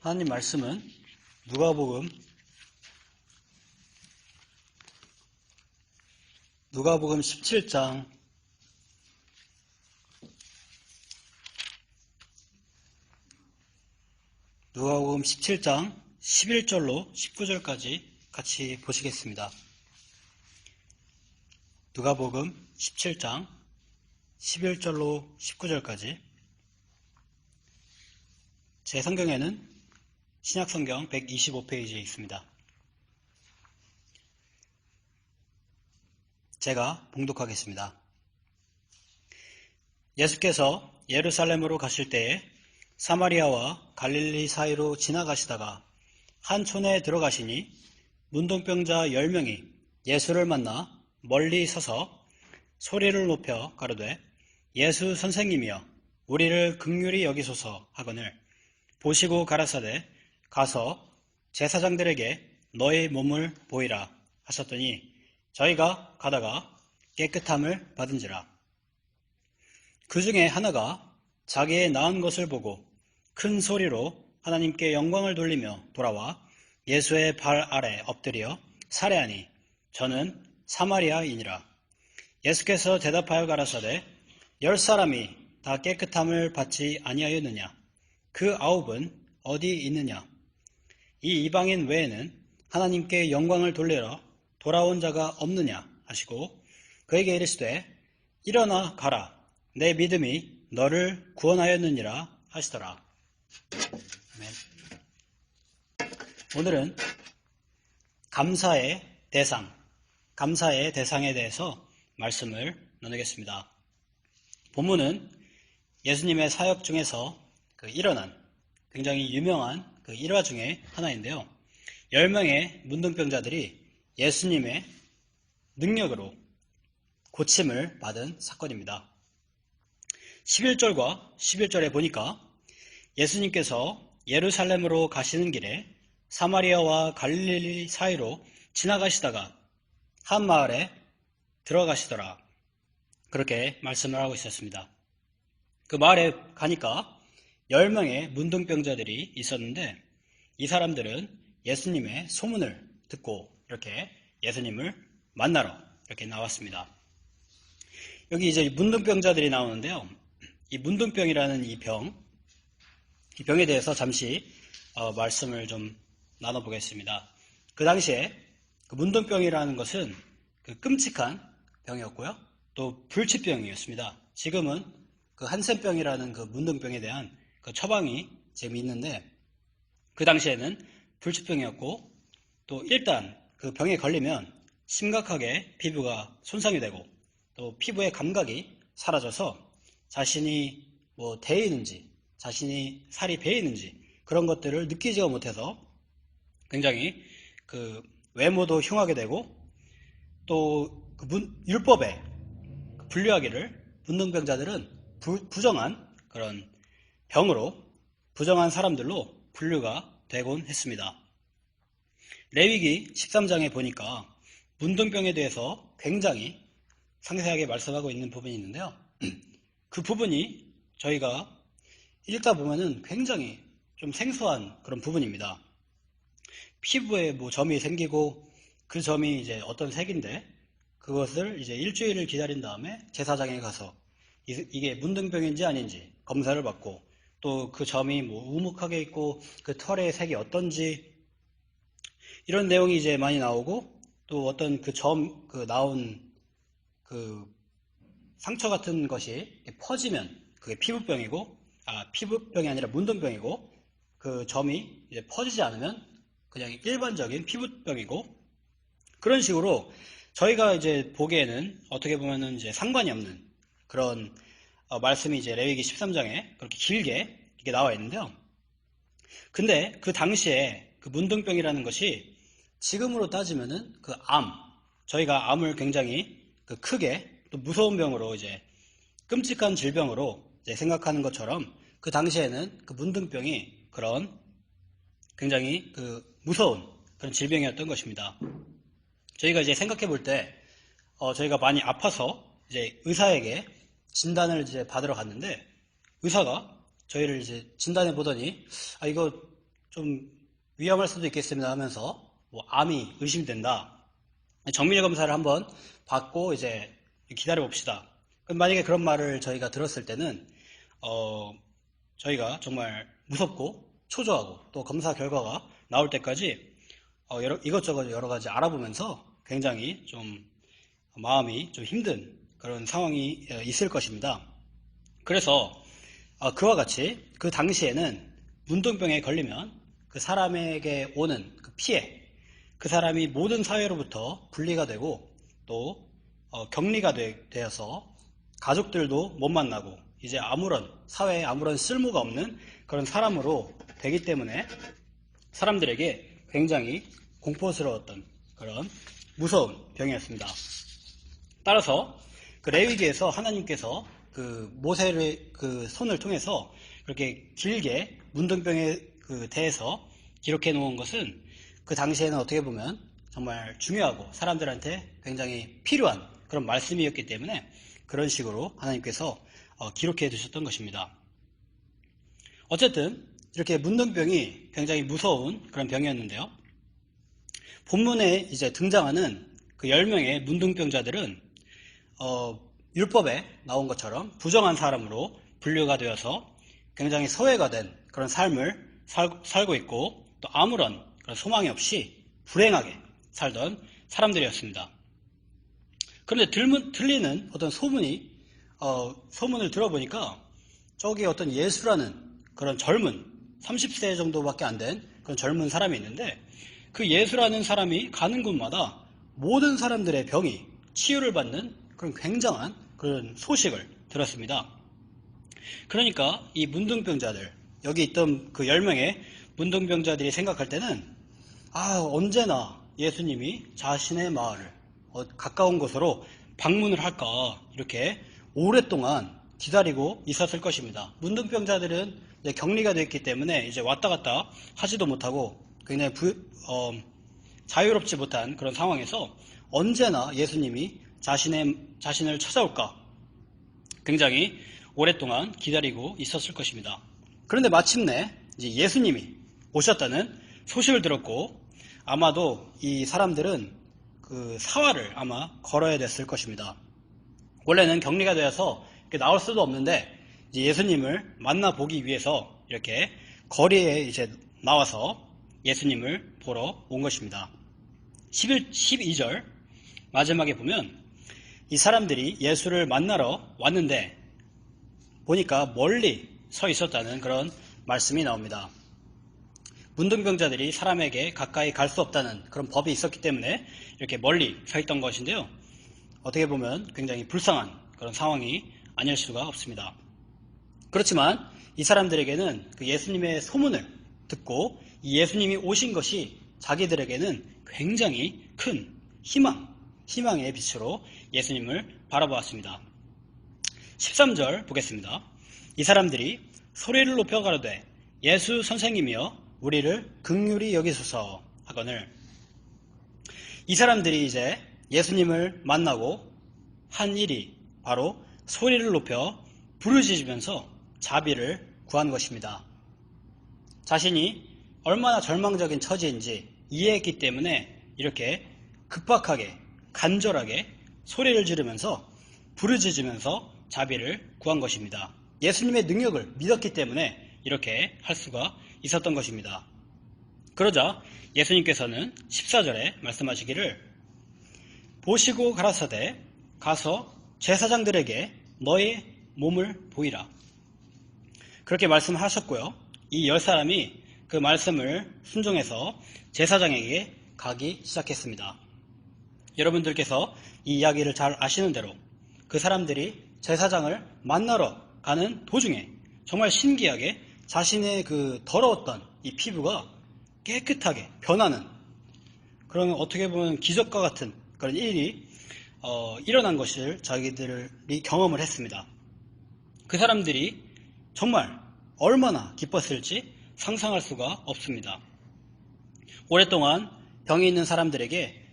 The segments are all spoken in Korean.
하나님 말씀은 누가복음 17장 11절로 19절까지 같이 보시겠습니다. 누가복음 17장 11절로 19절까지. 제 성경에는 신약성경 125페이지에 있습니다. 제가 봉독하겠습니다. 예수께서 예루살렘으로 가실 때에 사마리아와 갈릴리 사이로 지나가시다가 한 촌에 들어가시니 문둥병자 10명이 예수를 만나 멀리 서서 소리를 높여 가로되 예수 선생님이여 우리를 긍휼히 여기소서 하거늘 보시고 가라사대 가서 제사장들에게 너의 몸을 보이라 하셨더니 저희가 가다가 깨끗함을 받은지라. 그 중에 하나가 자기의 나은 것을 보고 큰 소리로 하나님께 영광을 돌리며 돌아와 예수의 발 아래 엎드려 살해하니 저는 사마리아인이라. 예수께서 대답하여 가라사대 10사람이 다 깨끗함을 받지 아니하였느냐? 그 9은 어디 있느냐? 이 이방인 외에는 하나님께 영광을 돌리러 돌아온 자가 없느냐 하시고 그에게 이르시되 일어나 가라 내 믿음이 너를 구원하였느니라 하시더라. 아멘. 오늘은 감사의 대상에 대해서 말씀을 나누겠습니다. 본문은 예수님의 사역 중에서 일어난 굉장히 유명한 그 일화 중에 하나인데요. 10명의 문둥병자들이 예수님의 능력으로 고침을 받은 사건입니다. 11절과 11절에 보니까 예수님께서 예루살렘으로 가시는 길에 사마리아와 갈릴리 사이로 지나가시다가 한 마을에 들어가시더라. 그렇게 말씀을 하고 있었습니다. 그 마을에 가니까 10명의 문둥병자들이 있었는데 이 사람들은 예수님의 소문을 듣고 이렇게 예수님을 만나러 이렇게 나왔습니다. 여기 이제 문둥병자들이 나오는데요. 이 문둥병이라는 이 병에 대해서 잠시 말씀을 좀 나눠보겠습니다. 그 당시에 그 문둥병이라는 것은 그 끔찍한 병이었고요. 또 불치병이었습니다. 지금은 그 한센병이라는 그 문둥병에 대한 그 처방이 지금 있는데 그 당시에는 불치병이었고 또 일단 그 병에 걸리면 심각하게 피부가 손상이 되고 또 피부의 감각이 사라져서 자신이 대에 있는지 자신이 살이 배에 있는지 그런 것들을 느끼지가 못해서 굉장히 그 외모도 흉하게 되고 또 그 율법에 분류하기를 문둥병자들은 부정한 그런 병으로 부정한 사람들로 분류가 되곤 했습니다. 레위기 13장에 보니까 문둥병에 대해서 굉장히 상세하게 말씀하고 있는 부분이 있는데요. 그 부분이 저희가 읽다 보면은 굉장히 좀 생소한 그런 부분입니다. 피부에 점이 생기고 그 점이 이제 어떤 색인데 그것을 이제 일주일을 기다린 다음에 제사장에 가서 이게 문둥병인지 아닌지 검사를 받고 또 그 점이 우묵하게 있고 그 털의 색이 어떤지 이런 내용이 이제 많이 나오고 또 어떤 그 나온 그 상처 같은 것이 퍼지면 그게 피부병이 아니라 문둥병이고 그 점이 이제 퍼지지 않으면 그냥 일반적인 피부병이고 그런 식으로 저희가 이제 보기에는 어떻게 보면은 이제 상관이 없는 그런 말씀이 이제 레위기 13장에 그렇게 길게 이렇게 나와 있는데요. 근데 그 당시에 그 문둥병이라는 것이 지금으로 따지면은 저희가 암을 굉장히 그 크게 또 무서운 병으로 이제 끔찍한 질병으로 이제 생각하는 것처럼 그 당시에는 그 문둥병이 그런 굉장히 그 무서운 그런 질병이었던 것입니다. 저희가 이제 생각해 볼 때, 저희가 많이 아파서 이제 의사에게 진단을 이제 받으러 갔는데 의사가 저희를 이제 진단해 보더니 이거 좀 위험할 수도 있겠습니다 하면서 뭐 암이 의심된다. 정밀 검사를 한번 받고 이제 기다려 봅시다. 그럼 만약에 그런 말을 저희가 들었을 때는 저희가 정말 무섭고 초조하고 또 검사 결과가 나올 때까지 이것저것 여러 가지 알아보면서 굉장히 좀 마음이 좀 힘든 그런 상황이 있을 것입니다. 그래서 그와 같이 그 당시에는 문둥병에 걸리면 그 사람에게 오는 그 피해, 그 사람이 모든 사회로부터 분리가 되고 또 격리가 되어서 가족들도 못 만나고 이제 사회에 아무런 쓸모가 없는 그런 사람으로 되기 때문에 사람들에게 굉장히 공포스러웠던 그런 무서운 병이었습니다. 따라서 그 레위기에서 하나님께서 그 모세의 그 손을 통해서 그렇게 길게 문둥병에 대해서 기록해 놓은 것은 그 당시에는 어떻게 보면 정말 중요하고 사람들한테 굉장히 필요한 그런 말씀이었기 때문에 그런 식으로 하나님께서 기록해 두셨던 것입니다. 어쨌든 이렇게 문둥병이 굉장히 무서운 그런 병이었는데요. 본문에 이제 등장하는 그 10명의 문둥병자들은 율법에 나온 것처럼 부정한 사람으로 분류가 되어서 굉장히 소외가 된 그런 삶을 살고 있고 또 아무런 그런 소망이 없이 불행하게 살던 사람들이었습니다. 그런데 들리는 어떤 소문을 들어보니까 저기 어떤 예수라는 그런 젊은 30세 정도밖에 안 된 그런 젊은 사람이 있는데 그 예수라는 사람이 가는 곳마다 모든 사람들의 병이 치유를 받는 그런 굉장한 그런 소식을 들었습니다. 그러니까 이 문둥병자들, 여기 있던 그 10명의 문둥병자들이 생각할 때는 언제나 예수님이 자신의 마을을 가까운 곳으로 방문을 할까 이렇게 오랫동안 기다리고 있었을 것입니다. 문둥병자들은 이제 격리가 되었기 때문에 이제 왔다 갔다 하지도 못하고 굉장히 자유롭지 못한 그런 상황에서 언제나 예수님이 자신을 찾아올까 굉장히 오랫동안 기다리고 있었을 것입니다. 그런데 마침내 이제 예수님이 오셨다는 소식을 들었고 아마도 이 사람들은 그 사활을 아마 걸어야 됐을 것입니다. 원래는 격리가 되어서 나올 수도 없는데 이제 예수님을 만나보기 위해서 이렇게 거리에 이제 나와서 예수님을 보러 온 것입니다. 12절 마지막에 보면 이 사람들이 예수를 만나러 왔는데 보니까 멀리 서 있었다는 그런 말씀이 나옵니다. 문둥병자들이 사람에게 가까이 갈 수 없다는 그런 법이 있었기 때문에 이렇게 멀리 서 있던 것인데요. 어떻게 보면 굉장히 불쌍한 그런 상황이 아닐 수가 없습니다. 그렇지만 이 사람들에게는 그 예수님의 소문을 듣고 이 예수님이 오신 것이 자기들에게는 굉장히 큰 희망의 빛으로 예수님을 바라보았습니다. 13절 보겠습니다. 이 사람들이 소리를 높여 가로되 예수 선생님이여 우리를 긍휼히 여기소서 하거늘. 이 사람들이 이제 예수님을 만나고 한 일이 바로 소리를 높여 부르짖으면서 자비를 구한 것입니다. 자신이 얼마나 절망적인 처지인지 이해했기 때문에 이렇게 급박하게 간절하게 소리를 지르면서 부르짖으면서 자비를 구한 것입니다. 예수님의 능력을 믿었기 때문에 이렇게 할 수가 있었던 것입니다. 그러자 예수님께서는 14절에 말씀하시기를 보시고 가라사대 가서 제사장들에게 너의 몸을 보이라. 그렇게 말씀하셨고요. 이 10사람이 그 말씀을 순종해서 제사장에게 가기 시작했습니다. 여러분들께서 이 이야기를 잘 아시는 대로 그 사람들이 제사장을 만나러 가는 도중에 정말 신기하게 자신의 그 더러웠던 이 피부가 깨끗하게 변하는 그런 어떻게 보면 기적과 같은 그런 일이 일어난 것을 자기들이 경험을 했습니다. 그 사람들이 정말 얼마나 기뻤을지 상상할 수가 없습니다. 오랫동안 병이 있는 사람들에게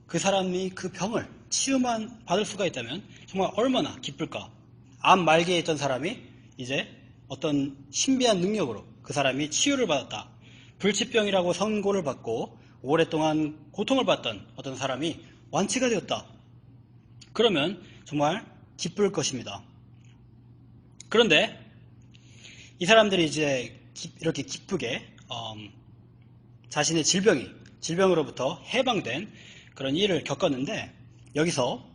그 사람이 그 병을 치유만 받을 수가 있다면 정말 얼마나 기쁠까. 암 말기에 있던 사람이 이제 어떤 신비한 능력으로 그 사람이 치유를 받았다. 불치병이라고 선고를 받고 오랫동안 고통을 받던 어떤 사람이 완치가 되었다. 그러면 정말 기쁠 것입니다. 그런데 이 사람들이 이제 이렇게 기쁘게 자신의 질병으로부터 해방된 그런 일을 겪었는데, 여기서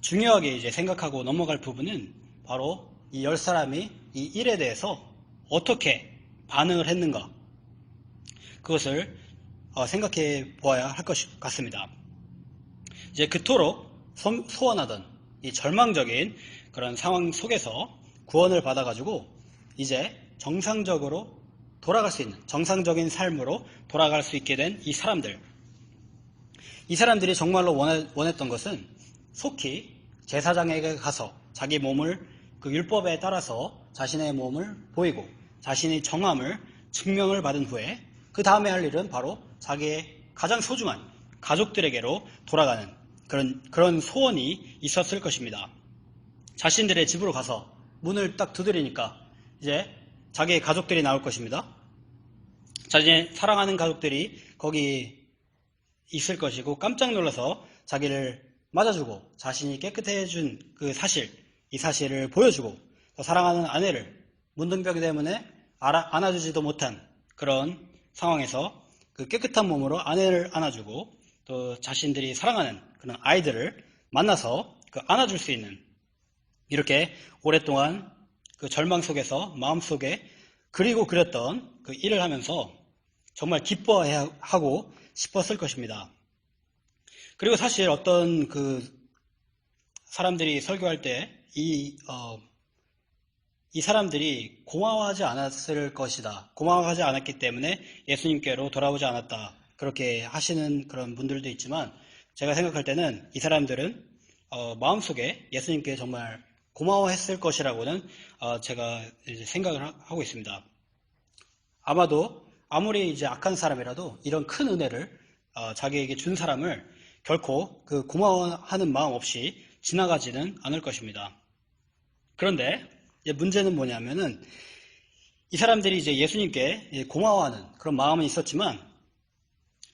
중요하게 이제 생각하고 넘어갈 부분은 바로 이 10사람이 이 일에 대해서 어떻게 반응을 했는가, 그것을 생각해 보아야 할 것 같습니다. 이제 그토록 소원하던 이 절망적인 그런 상황 속에서 구원을 받아가지고 이제 정상적으로 돌아갈 수 있는, 정상적인 삶으로 돌아갈 수 있게 된 이 사람들이 정말로 원했던 것은 속히 제사장에게 가서 자기 몸을 그 율법에 따라서 자신의 몸을 보이고 자신의 정함을 증명을 받은 후에 그 다음에 할 일은 바로 자기의 가장 소중한 가족들에게로 돌아가는 그런 소원이 있었을 것입니다. 자신들의 집으로 가서 문을 딱 두드리니까 이제 자기의 가족들이 나올 것입니다. 자신의 사랑하는 가족들이 거기 있을 것이고 깜짝 놀라서 자기를 맞아주고 자신이 깨끗해준 이 사실을 보여주고, 또 사랑하는 아내를 문둥병 때문에 안아주지도 못한 그런 상황에서 그 깨끗한 몸으로 아내를 안아주고, 또 자신들이 사랑하는 그런 아이들을 만나서 안아줄 수 있는, 이렇게 오랫동안 그 절망 속에서 마음속에 그리고 그렸던 그 일을 하면서 정말 기뻐하고 싶었을 것입니다. 그리고 사실 어떤 그 사람들이 설교할 때 이 사람들이 고마워하지 않았을 것이다, 고마워하지 않았기 때문에 예수님께로 돌아오지 않았다, 그렇게 하시는 그런 분들도 있지만, 제가 생각할 때는 이 사람들은 마음속에 예수님께 정말 고마워했을 것이라고는 제가 이제 생각을 하고 있습니다. 아마도 아무리 이제 악한 사람이라도 이런 큰 은혜를 자기에게 준 사람을 결코 그 고마워하는 마음 없이 지나가지는 않을 것입니다. 그런데 이제 문제는 뭐냐면은, 이 사람들이 이제 예수님께 고마워하는 그런 마음은 있었지만,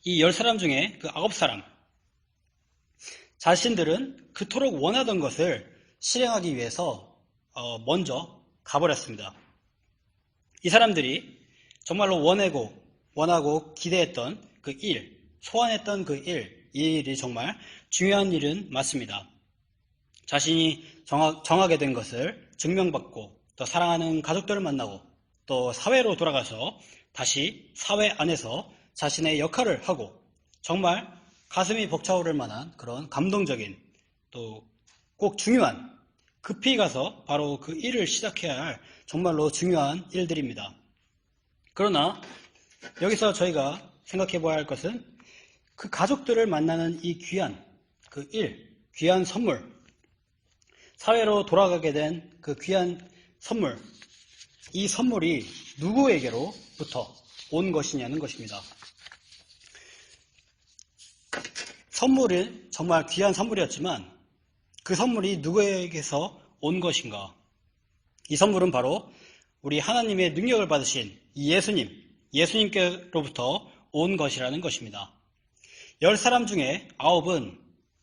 이 10사람 중에 그 9사람, 자신들은 그토록 원하던 것을 실행하기 위해서 먼저 가버렸습니다. 이 사람들이 정말로 원하고 기대했던 그 일, 소원했던 그 일, 이 일이 정말 중요한 일은 맞습니다. 자신이 정하게 된 것을 증명받고, 또 사랑하는 가족들을 만나고, 또 사회로 돌아가서 다시 사회 안에서 자신의 역할을 하고, 정말 가슴이 벅차오를 만한 그런 감동적인, 또 꼭 중요한, 급히 가서 바로 그 일을 시작해야 할 정말로 중요한 일들입니다. 그러나 여기서 저희가 생각해 봐야 할 것은, 그 가족들을 만나는 이 귀한 그 일, 귀한 선물, 사회로 돌아가게 된 그 귀한 선물, 이 선물이 누구에게로부터 온 것이냐는 것입니다. 선물은 정말 귀한 선물이었지만 그 선물이 누구에게서 온 것인가? 이 선물은 바로 우리 하나님의 능력을 받으신 이 예수님께로부터 온 것이라는 것입니다. 10사람 중에 9은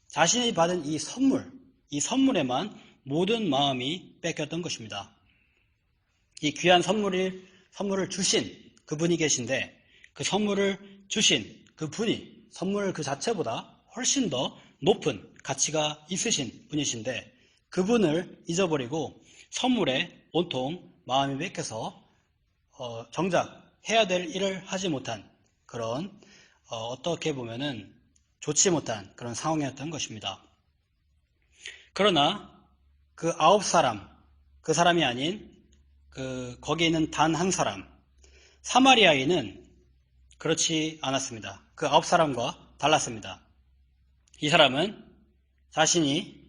자신이 받은 이 선물에만 모든 마음이 뺏겼던 것입니다. 이 귀한 선물을 주신 그분이 계신데, 그 선물을 주신 그분이 선물 그 자체보다 훨씬 더 높은 가치가 있으신 분이신데, 그분을 잊어버리고 선물에 온통 마음이 뺏겨서 정작 해야 될 일을 하지 못한 그런 어떻게 보면은 좋지 못한 그런 상황이었던 것입니다. 그러나 그 9사람, 그 사람이 아닌 거기에 있는 단 한 사람, 사마리아인은 그렇지 않았습니다. 그 9사람과 달랐습니다. 이 사람은 자신이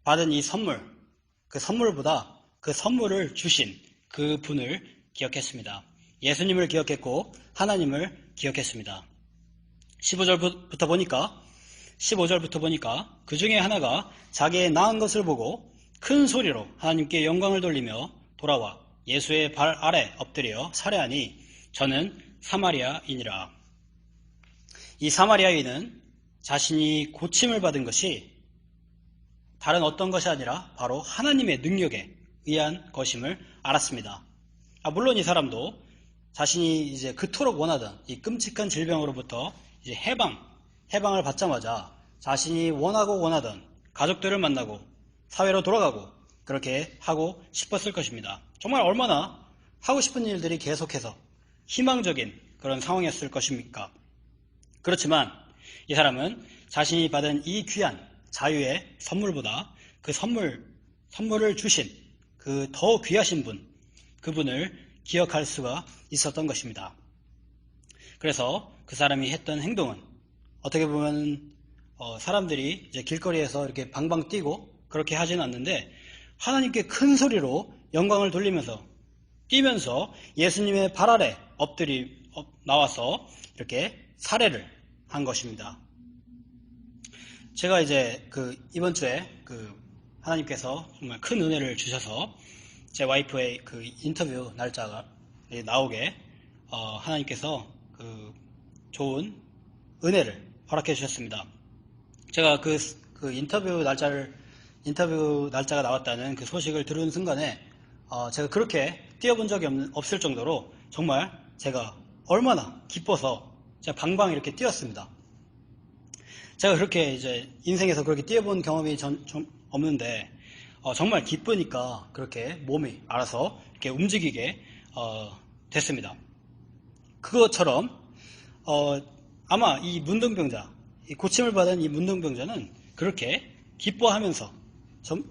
받은 이 선물, 그 선물보다 그 선물을 주신 그 분을 기억했습니다. 예수님을 기억했고 하나님을 기억했습니다. 15절부터 보니까 그 중에 하나가 자기의 나은 것을 보고 큰 소리로 하나님께 영광을 돌리며 돌아와 예수의 발 아래 엎드려 살해하니, 저는 사마리아인이라. 이 사마리아인은 자신이 고침을 받은 것이 다른 어떤 것이 아니라 바로 하나님의 능력에 의한 것임을 알았습니다. 물론 이 사람도 자신이 이제 그토록 원하던 이 끔찍한 질병으로부터 이제 해방을 받자마자 자신이 원하던 가족들을 만나고 사회로 돌아가고 그렇게 하고 싶었을 것입니다. 정말 얼마나 하고 싶은 일들이 계속해서 희망적인 그런 상황이었을 것입니까? 그렇지만 이 사람은 자신이 받은 이 귀한 자유의 선물보다 그 선물을 주신 그 더 귀하신 그분을 기억할 수가 있었던 것입니다. 그래서 그 사람이 했던 행동은 어떻게 보면 사람들이 이제 길거리에서 이렇게 방방 뛰고 그렇게 하지는 않는데 하나님께 큰 소리로 영광을 돌리면서 뛰면서 예수님의 발 아래 나와서 이렇게 살해를 한 것입니다. 제가 이제 이번 주에 하나님께서 정말 큰 은혜를 주셔서 제 와이프의 인터뷰 날짜가 나오게 하나님께서 좋은 은혜를 허락해 주셨습니다. 제가 인터뷰 날짜가 나왔다는 그 소식을 들은 순간에 제가 그렇게 뛰어본 적이 없을 정도로 정말 제가 얼마나 기뻐서 제가 방방 이렇게 뛰었습니다. 제가 그렇게 이제 인생에서 그렇게 뛰어본 경험이 좀 없는데 정말 기쁘니까 그렇게 몸이 알아서 이렇게 움직이게 됐습니다. 그것처럼 아마 이 문둥병자, 이 고침을 받은 이 문둥병자는 그렇게 기뻐하면서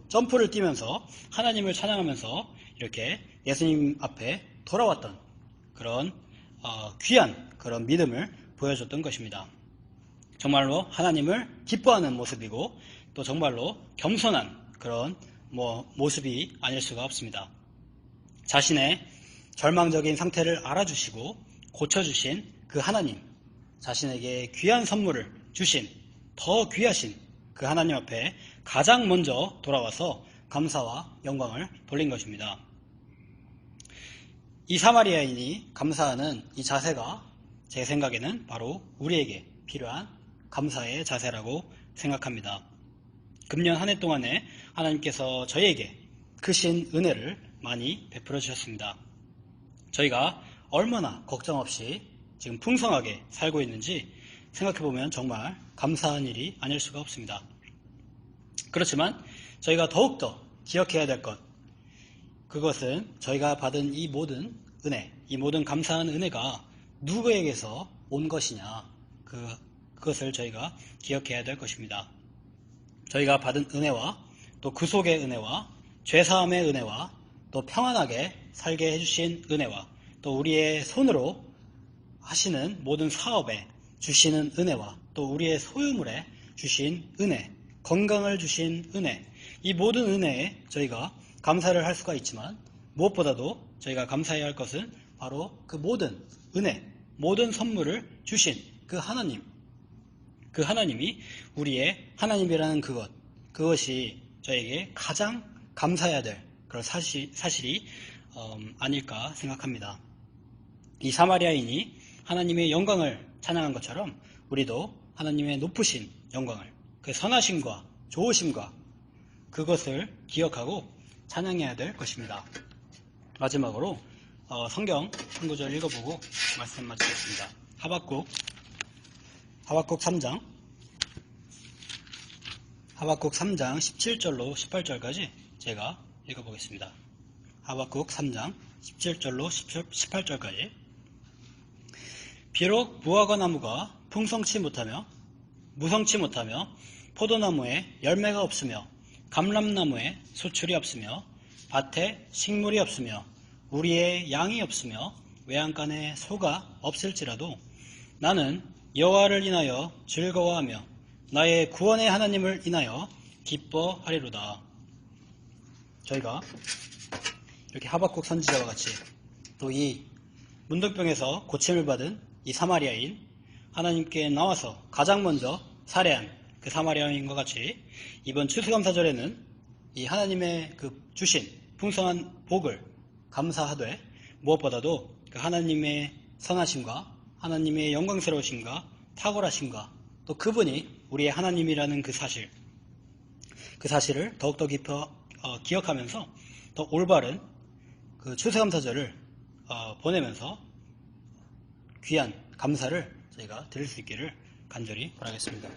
점프를 뛰면서 하나님을 찬양하면서 이렇게 예수님 앞에 돌아왔던 그런 귀한 그런 믿음을 보여줬던 것입니다. 정말로 하나님을 기뻐하는 모습이고 또 정말로 겸손한 그런 모습이 아닐 수가 없습니다. 자신의 절망적인 상태를 알아주시고 고쳐주신 그 하나님, 자신에게 귀한 선물을 주신 더 귀하신 그 하나님 앞에 가장 먼저 돌아와서 감사와 영광을 돌린 것입니다. 이 사마리아인이 감사하는 이 자세가 제 생각에는 바로 우리에게 필요한 감사의 자세라고 생각합니다. 금년 한 해 동안에 하나님께서 저희에게 크신 은혜를 많이 베풀어 주셨습니다. 저희가 얼마나 걱정 없이 지금 풍성하게 살고 있는지 생각해보면 정말 감사한 일이 아닐 수가 없습니다. 그렇지만 저희가 더욱더 기억해야 될 것, 그것은 저희가 받은 이 모든 은혜, 이 모든 감사한 은혜가 누구에게서 온 것이냐, 그것을 저희가 기억해야 될 것입니다. 저희가 받은 은혜와 또 구속의 은혜와 죄사함의 은혜와 또 평안하게 살게 해주신 은혜와 또 우리의 손으로 하시는 모든 사업에 주시는 은혜와 또 우리의 소유물에 주신 은혜, 건강을 주신 은혜, 이 모든 은혜에 저희가 감사를 할 수가 있지만 무엇보다도 저희가 감사해야 할 것은 바로 그 모든 은혜, 모든 선물을 주신 그 하나님이 우리의 하나님이라는 그것이 저에게 가장 감사해야 될 그런 사실이 아닐까 생각합니다. 이 사마리아인이 하나님의 영광을 찬양한 것처럼 우리도 하나님의 높으신 영광을, 그 선하심과 좋으심과 그것을 기억하고 찬양해야 될 것입니다. 마지막으로 성경 한 구절 읽어보고 말씀 마치겠습니다. 하박국 3장 17절로 18절까지 제가 읽어보겠습니다. 하박국 3장 17절로 18절까지. 비록 무화과 나무가 무성치 못하며 포도나무에 열매가 없으며 감람나무에 소출이 없으며 밭에 식물이 없으며 우리의 양이 없으며 외양간에 소가 없을지라도 나는 여호와를 인하여 즐거워하며 나의 구원의 하나님을 인하여 기뻐하리로다. 저희가 이렇게 하박국 선지자와 같이 또 이 문둥병에서 고침을 받은 이 사마리아인, 하나님께 나와서 가장 먼저 살해한 그 사마리아인과 같이 이번 추수감사절에는 이 하나님의 주신 풍성한 복을 감사하되 무엇보다도 그 하나님의 선하심과 하나님의 영광스러우심과 탁월하심과 또 그분이 우리의 하나님이라는 그 사실을 더욱더 깊이 기억하면서 더 올바른 그 추수감사절을 보내면서 귀한 감사를 저희가 드릴 수 있기를 간절히 바라겠습니다.